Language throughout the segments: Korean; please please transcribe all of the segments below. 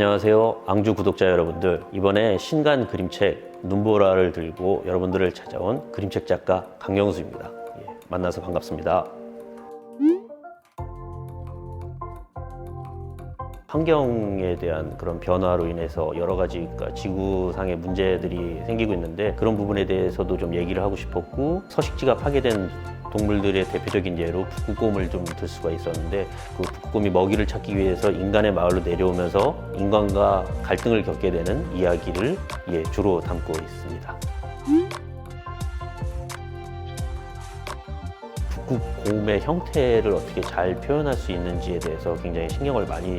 안녕하세요, 앙주 구독자 여러분들. 이번에 신간 그림책 눈보라를 들고 여러분들을 찾아온 그림책 작가 강영수입니다. 만나서 반갑습니다. 환경에 대한 그런 변화로 인해서 여러 가지 지구상의 문제들이 생기고 있는데, 그런 부분에 대해서도 좀 얘기를 하고 싶었고, 서식지가 파괴된 동물들의 대표적인 예로 북극곰을 좀 들 수가 있었는데, 그 북극곰이 먹이를 찾기 위해서 인간의 마을로 내려오면서 인간과 갈등을 겪게 되는 이야기를 주로 담고 있습니다. 북극곰의 형태를 어떻게 잘 표현할 수 있는지에 대해서 굉장히 신경을 많이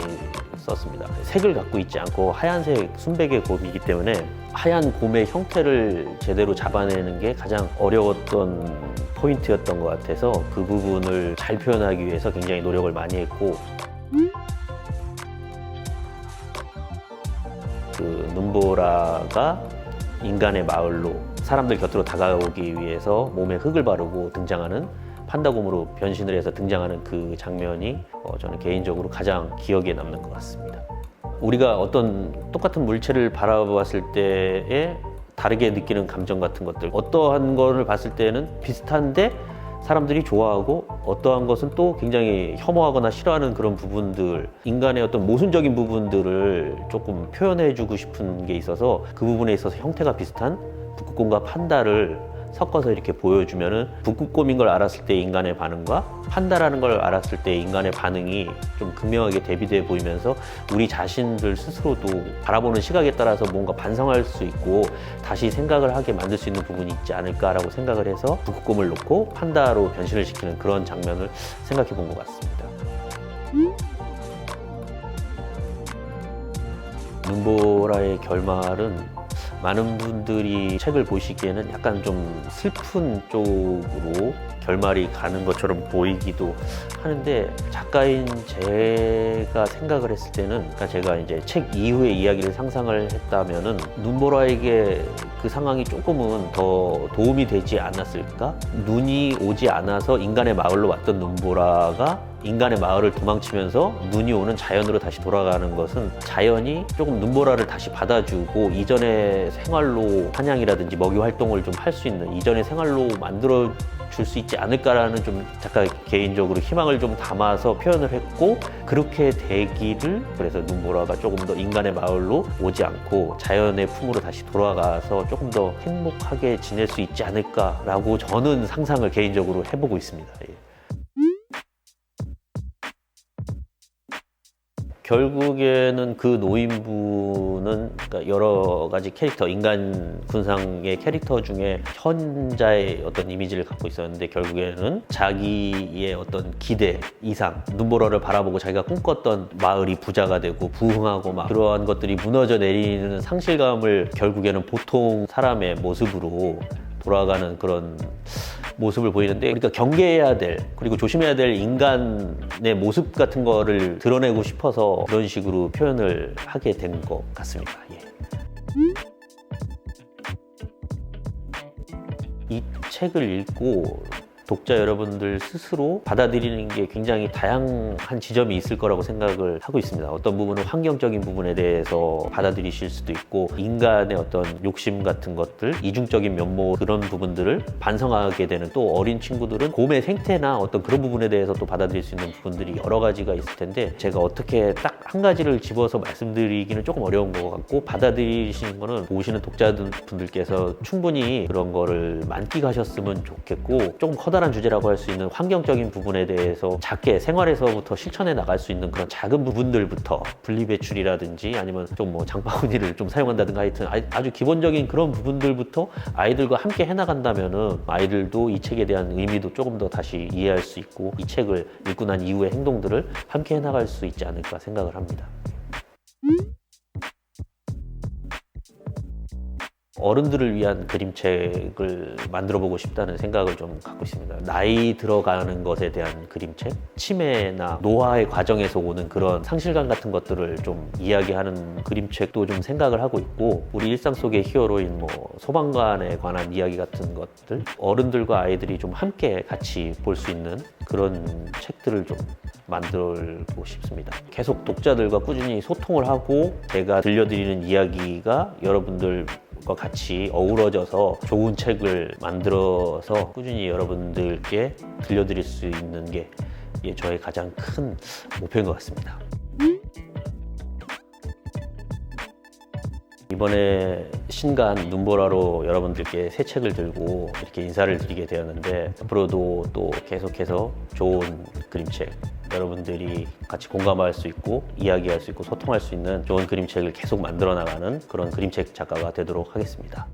썼습니다. 색을 갖고 있지 않고 하얀색 순백의 곰이기 때문에 하얀 곰의 형태를 제대로 잡아내는 게 가장 어려웠던 포인트였던 것 같아서, 그 부분을 잘 표현하기 위해서 굉장히 노력을 많이 했고, 그 눈보라가 인간의 마을로 사람들 곁으로 다가오기 위해서 몸에 흙을 바르고 등장하는 판다곰으로 변신을 해서 등장하는 그 장면이 저는 개인적으로 가장 기억에 남는 것 같습니다. 우리가 어떤 똑같은 물체를 바라봤을 때에 다르게 느끼는 감정 같은 것들, 어떠한 거를 봤을 때는 비슷한데 사람들이 좋아하고, 어떠한 것은 또 굉장히 혐오하거나 싫어하는 그런 부분들, 인간의 어떤 모순적인 부분들을 조금 표현해주고 싶은 게 있어서, 그 부분에 있어서 형태가 비슷한 북극곰과 판다를 섞어서 이렇게 보여주면은 북극곰인 걸 알았을 때 인간의 반응과 판다라는 걸 알았을 때 인간의 반응이 좀 극명하게 대비돼 보이면서, 우리 자신들 스스로도 바라보는 시각에 따라서 뭔가 반성할 수 있고 다시 생각을 하게 만들 수 있는 부분이 있지 않을까라고 생각을 해서 북극곰을 놓고 판다로 변신을 시키는 그런 장면을 생각해 본 것 같습니다. 눈보라의 결말은 많은 분들이 책을 보시기에는 약간 좀 슬픈 쪽으로 결말이 가는 것처럼 보이기도 하는데, 작가인 제가 생각을 했을 때는, 그러니까 제가 이제 책 이후의 이야기를 상상을 했다면은 눈보라에게 그 상황이 조금은 더 도움이 되지 않았을까? 눈이 오지 않아서 인간의 마을로 왔던 눈보라가 인간의 마을을 도망치면서 눈이 오는 자연으로 다시 돌아가는 것은, 자연이 조금 눈보라를 다시 받아주고 이전의 생활로 사냥이라든지 먹이 활동을 좀 할 수 있는 이전의 생활로 만들어 줄 수 있지 않을까라는 좀 작가 개인적으로 희망을 좀 담아서 표현을 했고, 그렇게 되기를, 그래서 눈보라가 조금 더 인간의 마을로 오지 않고 자연의 품으로 다시 돌아가서 조금 더 행복하게 지낼 수 있지 않을까라고 저는 상상을 개인적으로 해보고 있습니다. 결국에는 그 노인분은, 그러니까 여러 가지 캐릭터, 인간 군상의 캐릭터 중에 현자의 어떤 이미지를 갖고 있었는데, 결국에는 자기의 어떤 기대 이상, 눈보라를 바라보고 자기가 꿈꿨던 마을이 부자가 되고 부흥하고 막 그러한 것들이 무너져 내리는 상실감을 결국에는 보통 사람의 모습으로 돌아가는 그런 모습을 보이는데, 그러니까 경계해야 될, 그리고 조심해야 될 인간의 모습 같은 거를 드러내고 싶어서 그런 식으로 표현을 하게 된 것 같습니다. 이 책을 읽고 독자 여러분들 스스로 받아들이는 게 굉장히 다양한 지점이 있을 거라고 생각을 하고 있습니다. 어떤 부분은 환경적인 부분에 대해서 받아들이실 수도 있고, 인간의 어떤 욕심 같은 것들, 이중적인 면모, 그런 부분들을 반성하게 되는, 또 어린 친구들은 곰의 생태나 어떤 그런 부분에 대해서 또 받아들일 수 있는 부분들이 여러 가지가 있을 텐데, 제가 어떻게 딱 한 가지를 집어서 말씀드리기는 조금 어려운 것 같고, 받아들이시는 거는 보시는 독자분들께서 충분히 그런 거를 만끽하셨으면 좋겠고, 조금 커다란 주제라고 할 수 있는 환경적인 부분에 대해서 작게 생활에서부터 실천해 나갈 수 있는 그런 작은 부분들부터, 분리배출이라든지 아니면 좀 장바구니를 좀 사용한다든가, 하여튼 아주 기본적인 그런 부분들부터 아이들과 함께 해나간다면은 아이들도 이 책에 대한 의미도 조금 더 다시 이해할 수 있고, 이 책을 읽고 난 이후의 행동들을 함께 해나갈 수 있지 않을까 생각을 합니다. 어른들을 위한 그림책을 만들어 보고 싶다는 생각을 좀 갖고 있습니다. 나이 들어가는 것에 대한 그림책, 치매나 노화의 과정에서 오는 그런 상실감 같은 것들을 좀 이야기하는 그림책도 좀 생각을 하고 있고, 우리 일상 속의 히어로인 뭐 소방관에 관한 이야기 같은 것들, 어른들과 아이들이 좀 함께 같이 볼 수 있는 그런 책들을 좀 만들고 싶습니다. 계속 독자들과 꾸준히 소통을 하고 제가 들려드리는 이야기가 여러분들과 같이 어우러져서 좋은 책을 만들어서 꾸준히 여러분들께 들려드릴 수 있는 게 저의 가장 큰 목표인 것 같습니다. 이번에 신간 눈보라로 여러분들께 새 책을 들고 이렇게 인사를 드리게 되었는데, 앞으로도 또 계속해서 좋은 그림책, 여러분들이 같이 공감할 수 있고 이야기할 수 있고 소통할 수 있는 좋은 그림책을 계속 만들어 나가는 그런 그림책 작가가 되도록 하겠습니다.